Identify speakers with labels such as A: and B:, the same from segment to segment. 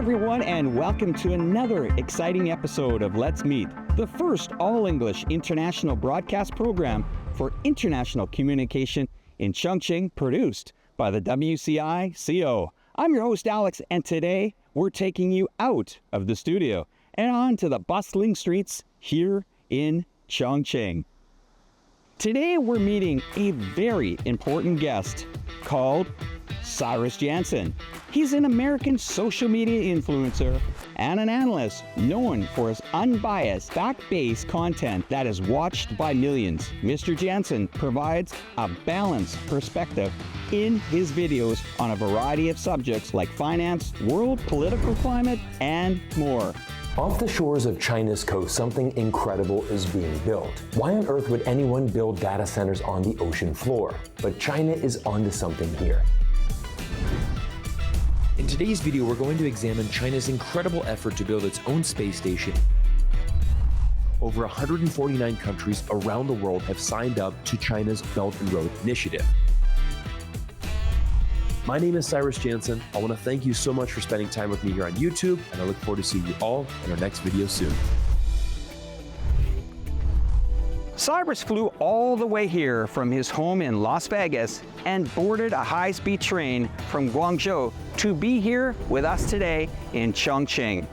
A: everyone, and welcome to another exciting episode of Let's Meet, the first all-English international broadcast program for international communication in Chongqing, produced by the WCI-CO. I'm your host, Alex, and today we're taking you out of the studio and on to the bustling streets here in Chongqing. Today we're meeting a very important guest called Cyrus Jansen. He's an American social media influencer and an analyst known for his unbiased, fact-based content that is watched by millions. Mr. Jansen provides a balanced perspective in his videos on a variety of subjects like finance, world political climate, and more.
B: Off the shores of China's coast, something incredible is being built. Why on earth would anyone build data centers on the ocean floor? But China is onto something here. In today's video, we're going to examine China's incredible effort to build its own space station. Over 149 countries around the world have signed up to China's Belt and Road Initiative. My name is Cyrus Jansen. I want to thank you so much for spending time with me here on YouTube, and I look forward to seeing you all in our next video soon.
A: Cyrus flew all the way here from his home in Las Vegas and boarded a high-speed train from Guangzhou to be here with us today in Chongqing.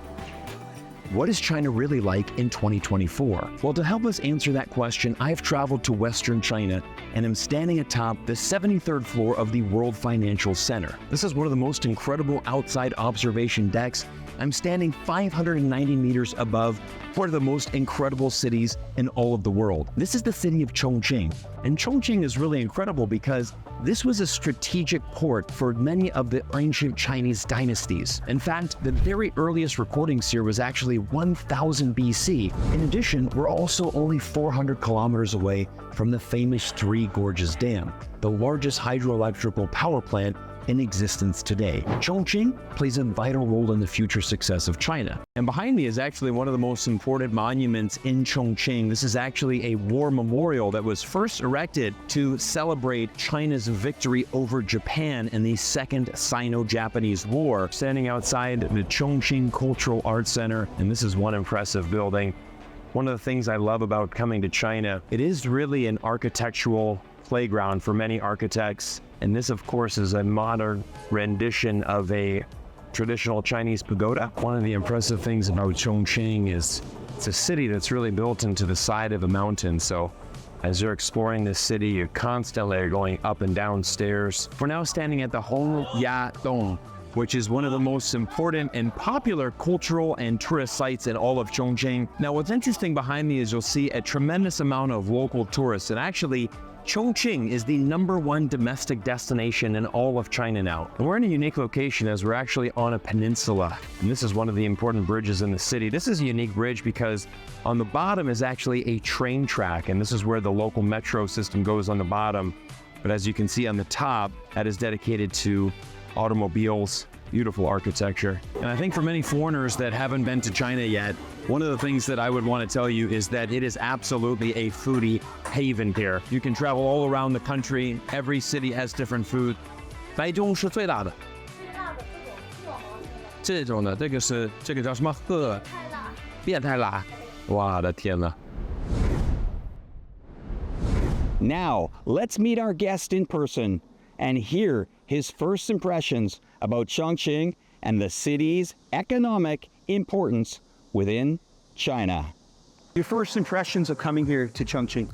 B: What is China really like in 2024? Well, to help us answer that question, I've traveled to Western China and am standing atop the 73rd floor of the World Financial Center. This is one of the most incredible outside observation decks. I'm standing 590 meters above one of the most incredible cities in all of the world. This is the city of Chongqing. And Chongqing is really incredible because this was a strategic port for many of the ancient Chinese dynasties. In fact, the very earliest recordings here was actually 1000 BC. In addition, we're also only 400 kilometers away from the famous Three Gorges Dam, the largest hydroelectrical power plant in existence today. Chongqing plays a vital role in the future success of China. And behind me is actually one of the most important monuments in Chongqing. This is actually a war memorial that was first erected to celebrate China's victory over Japan in the Second Sino-Japanese War. Standing outside the Chongqing Cultural Arts Center, and this is one impressive building. One of the things I love about coming to China, it is really an architectural playground for many architects. And this, of course, is a modern rendition of a traditional Chinese pagoda. One of the impressive things about Chongqing is it's a city that's really built into the side of a mountain. So as you're exploring this city, you constantly are going up and down stairs. We're now standing at the Hongyadong, which is one of the most important and popular cultural and tourist sites in all of Chongqing. Now, what's interesting behind me is you'll see a tremendous amount of local tourists, and actually, Chongqing is the #1 domestic destination in all of China now. And we're in a unique location as we're actually on a peninsula. And this is one of the important bridges in the city. This is a unique bridge because on the bottom is actually a train track, and this is where the local metro system goes on the bottom. But as you can see on the top, that is dedicated to automobiles. Beautiful architecture. And I think for many foreigners that haven't been to China yet, one of the things that I would want to tell you is that it is absolutely a foodie haven here. You can travel all around the country. Every city has different food. 白中是最大的。这种的，这个叫什么？变态辣。哇的天呐。
A: Now, let's meet our guest in person and hear his first impressions about Chongqing and the city's economic importance within China. Your first impressions of coming here to Chongqing?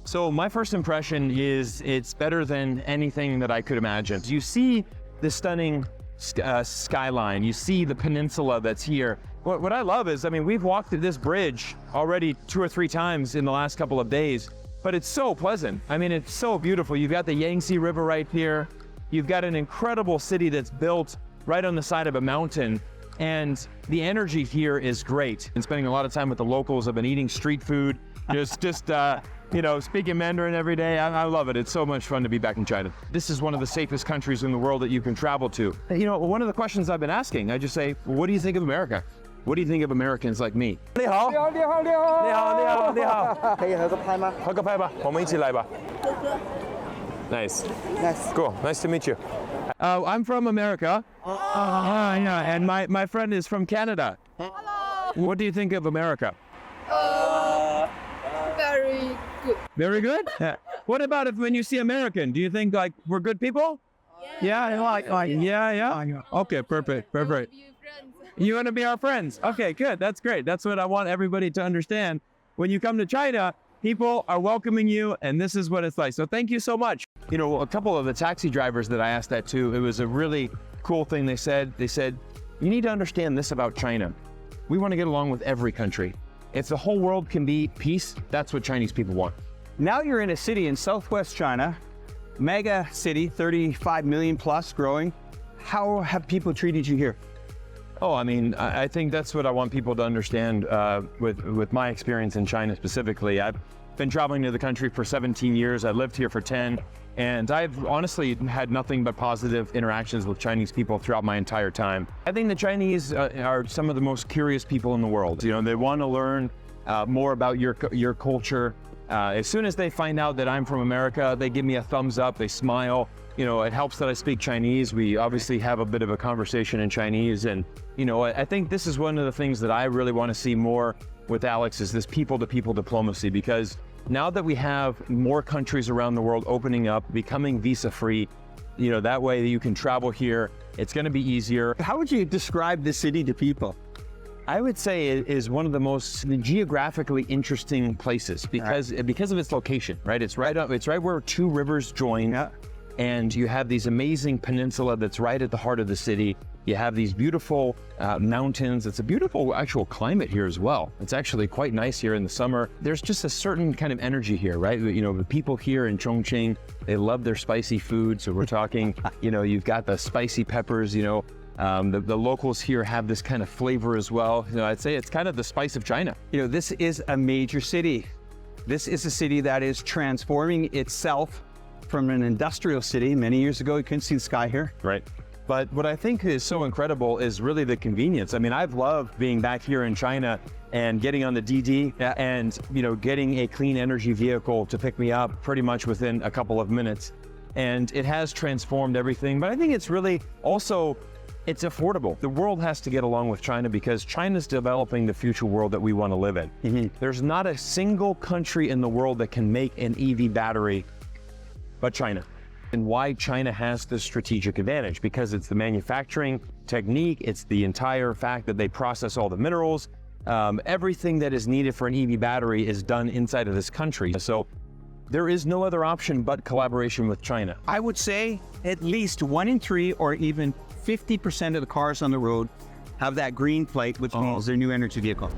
C: So my first impression is it's better than anything that I could imagine. You see the stunning skyline, you see the peninsula that's here. What I love is, I mean, we've walked through this bridge already 2 or 3 times in the last couple of days, but it's so pleasant. I mean, it's so beautiful. You've got the Yangtze River right here. You've got an incredible city that's built right on the side of a mountain. And the energy here is great. And spending a lot of time with the locals. I've been eating street food, just you know, speaking Mandarin every day. I love it. It's so much fun to be back in China. This is one of the safest countries in the world that you can travel to. You know, one of the questions I've been asking, I just say, what do you think of America? What do you think of Americans like me?
D: 你好，你好，你好，你好，你好，你好，你好，可以合个拍吗？
C: 合个拍吧，我们一起来吧。Nice.
D: Nice.
C: Cool. Nice to meet you. I'm from America. Yeah, and my friend is from Canada.
E: Hello.
C: What do you think of America?
E: Very good.
C: Very good? Yeah. What about if when you see American, do you think like we're good people? Yeah. Okay, perfect.
E: You friends.
C: You want to be our friends? Okay, good. That's great. That's what I want everybody to understand. When you come to China, people are welcoming you, and this is what it's like. So thank you so much. You know, a couple of the taxi drivers that I asked that to, it was a really cool thing they said. They said, you need to understand this about China. We want to get along with every country. If the whole world can be peace, that's what Chinese people want.
A: Now you're in a city in southwest China, mega city, 35 million plus, growing. How have people treated you here?
C: Oh, I mean, I think that's what I want people to understand with my experience in China specifically. I've been traveling to the country for 17 years. I lived here for 10, and I've honestly had nothing but positive interactions with Chinese people throughout my entire time. I think the Chinese are some of the most curious people in the world. You know, they want to learn more about your culture. As soon as they find out that I'm from America, they give me a thumbs up, they smile. You know, it helps that I speak Chinese. We obviously have a bit of a conversation in Chinese. And, you know, I think this is one of the things that I really want to see more with Alex is this people-to-people diplomacy, because now that we have more countries around the world opening up, becoming visa-free, you know, that way you can travel here, it's going to be easier.
A: How would you describe the city to people?
C: I would say it is one of the most geographically interesting places because of its location, right? It's right where two rivers join.
A: Yeah.
C: And you have these amazing peninsula that's right at the heart of the city. You have these beautiful mountains. It's a beautiful actual climate here as well. It's actually quite nice here in the summer. There's just a certain kind of energy here, right? You know, the people here in Chongqing, they love their spicy food. So we're talking, you know, you've got the spicy peppers, you know, the locals here have this kind of flavor as well. You know, I'd say it's kind of the spice of China.
A: You know, this is a major city. This is a city that is transforming itself from an industrial city. Many years ago, you couldn't see the sky here.
C: Right. But what I think is so incredible is really the convenience. I mean, I've loved being back here in China and getting on the DD and, you know, getting a clean energy vehicle to pick me up pretty much within a couple of minutes. And it has transformed everything. But I think it's really also, it's affordable. The world has to get along with China because China's developing the future world that we want to live in. Mm-hmm. There's not a single country in the world that can make an EV battery but China. And why China has this strategic advantage, because it's the manufacturing technique, it's the entire fact that they process all the minerals, everything that is needed for an EV battery is done inside of this country. So there is no other option but collaboration with China.
A: I would say at least 1 in 3 or even 50% of the cars on the road have that green plate, which means their new energy vehicle.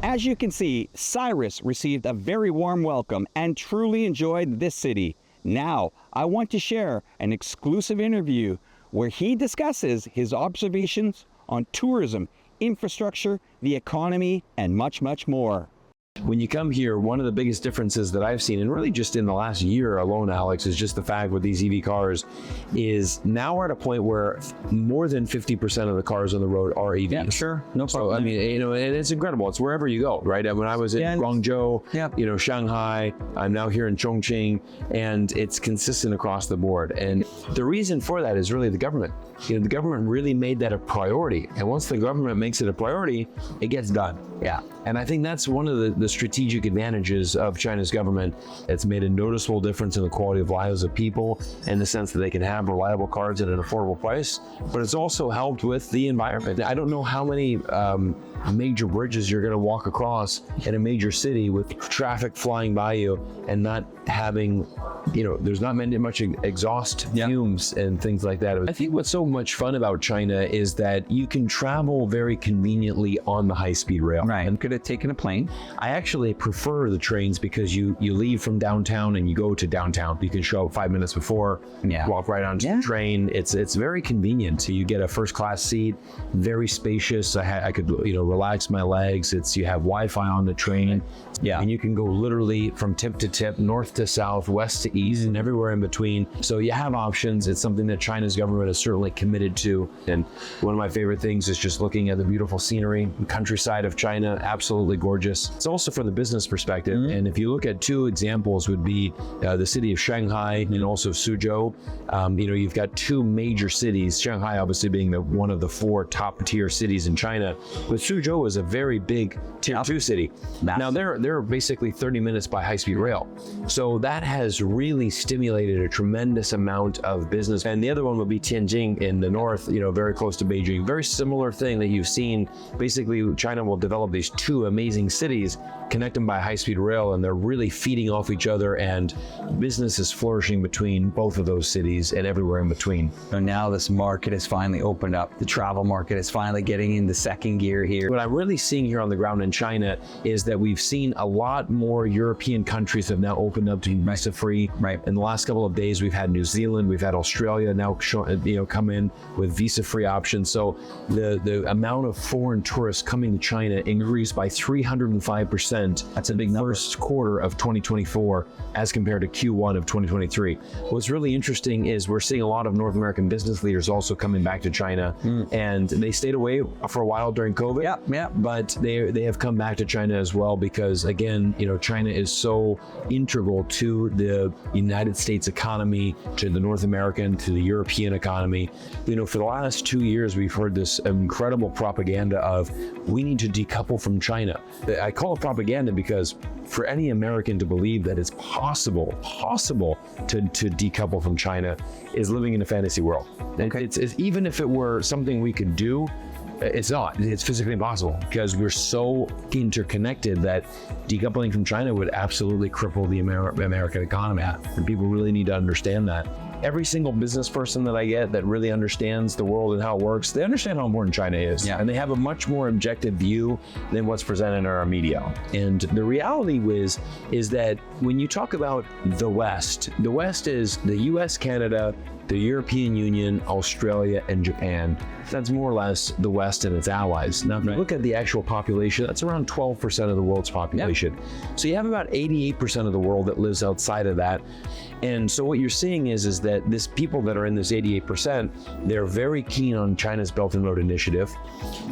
A: As you can see, Cyrus received a very warm welcome and truly enjoyed this city. Now, I want to share an exclusive interview where he discusses his observations on tourism, infrastructure, the economy, and much, much more.
B: When you come here, one of the biggest differences that I've seen, and really just in the last year alone, Alex, is just the fact with these EV cars is now we're at a point where more than 50% of the cars on the road are EVs.
A: Yeah, sure. No problem.
B: So, I mean, you know, and it's incredible. It's wherever you go, right? And when I was in Guangzhou, you know, Shanghai, I'm now here in Chongqing, and it's consistent across the board. And the reason for that is really the government. You know, the government really made that a priority. And once the government makes it a priority, it gets done.
A: Yeah.
B: And I think that's one of the strategic advantages of China's government. It's made a noticeable difference in the quality of lives of people in the sense that they can have reliable cars at an affordable price, but it's also helped with the environment. I don't know how many major bridges you're going to walk across in a major city with traffic flying by you and not having, you know, there's not much exhaust fumes and things like that. I think what's so much fun about China is that you can travel very conveniently on the high-speed rail.
A: Right. And could have taken a plane.
B: I actually prefer the trains because you leave from downtown and you go to downtown. You can show up 5 minutes before, walk right onto the train. It's very convenient. So you get a first-class seat, very spacious. I could, you know, relax my legs. You have Wi-Fi on the train. Yeah. And you can go literally from tip to tip, north to south, west to east, and everywhere in between. So you have options. It's something that China's government is certainly committed to. And one of my favorite things is just looking at the beautiful scenery, countryside of China, absolutely gorgeous. It's also also from the business perspective. And if you look at two examples, would be the city of Shanghai and also Suzhou. You've got two major cities, Shanghai obviously being one of the 4 top tier cities in China, but Suzhou is a very big tier 2 city. Now they're basically 30 minutes by high-speed rail. So that has really stimulated a tremendous amount of business. And the other one would be Tianjin in the north, very close to Beijing. Very similar thing that you've seen. Basically, China will develop these 2 amazing cities, connect them by high-speed rail, and they're really feeding off each other, and business is flourishing between both of those cities and everywhere in between.
A: So now this market has finally opened up. The travel market is finally getting into second gear here.
B: What I'm really seeing here on the ground in China is that we've seen a lot more European countries have now opened up to be visa-free.
A: Right.
B: In the last couple of days, we've had New Zealand, we've had Australia now come in with visa-free options. So the amount of foreign tourists coming to China increased by 305%.
A: That's a big number.
B: First quarter of 2024 as compared to Q1 of 2023. What's really interesting is we're seeing a lot of North American business leaders also coming back to China, and they stayed away for a while during COVID.
A: Yeah.
B: But they have come back to China as well because, again, China is so integral to the United States economy, to the North American, to the European economy. For the last 2 years, we've heard this incredible propaganda of we need to decouple from China. I call it propaganda because for any American to believe that it's possible to decouple from China is living in a fantasy world.
A: Okay.
B: It's even if it were something we could do, it's not. It's physically impossible because we're so interconnected that decoupling from China would absolutely cripple the American economy. And people really need to understand that. Every single business person that I get that really understands the world and how it works, they understand how important China is.
A: Yeah.
B: And they have a much more objective view than what's presented in our media. And the reality is that when you talk about the West is the US, Canada, the European Union, Australia, and Japan. That's more or less the West and its allies. Now, if you look at the actual population, that's around 12% of the world's population. Yep. So you have about 88% of the world that lives outside of that. And so what you're seeing is that this people that are in this 88%, they're very keen on China's Belt and Road Initiative.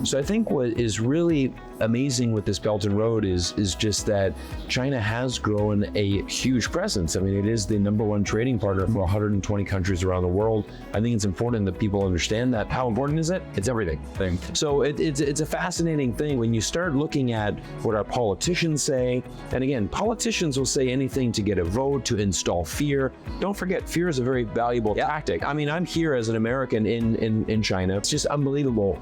B: So I think what is really amazing with this Belt and Road is just that China has grown a huge presence. I mean, it is the #1 trading partner for 120 countries around the world. I think it's important that people understand that. How important is it? It's everything. So it's a fascinating thing when you start looking at what our politicians say. And again, politicians will say anything to get a vote, to install fear. Don't forget, fear is a very valuable tactic. I mean, I'm here as an American in China. It's just unbelievable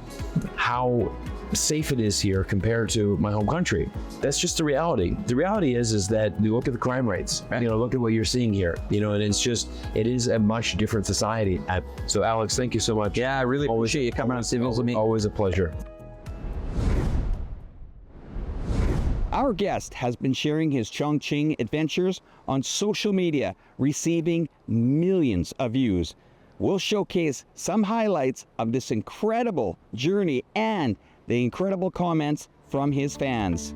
B: how safe it is here compared to my home country. That's just the reality. The reality is that you look at the crime rates, look at what you're seeing here, and it is a much different society. So Alex, thank you so much.
A: Yeah, I really appreciate you coming on to visit me.
B: Always a pleasure.
A: Our guest has been sharing his Chongqing adventures on social media, receiving millions of views. We'll showcase some highlights of this incredible journey and the incredible comments from his fans.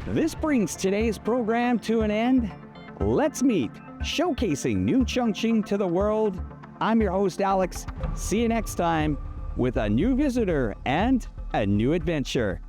A: This brings today's program to an end. Let's meet, showcasing new Chongqing to the world. I'm your host, Alex. See you next time with a new visitor and a new adventure.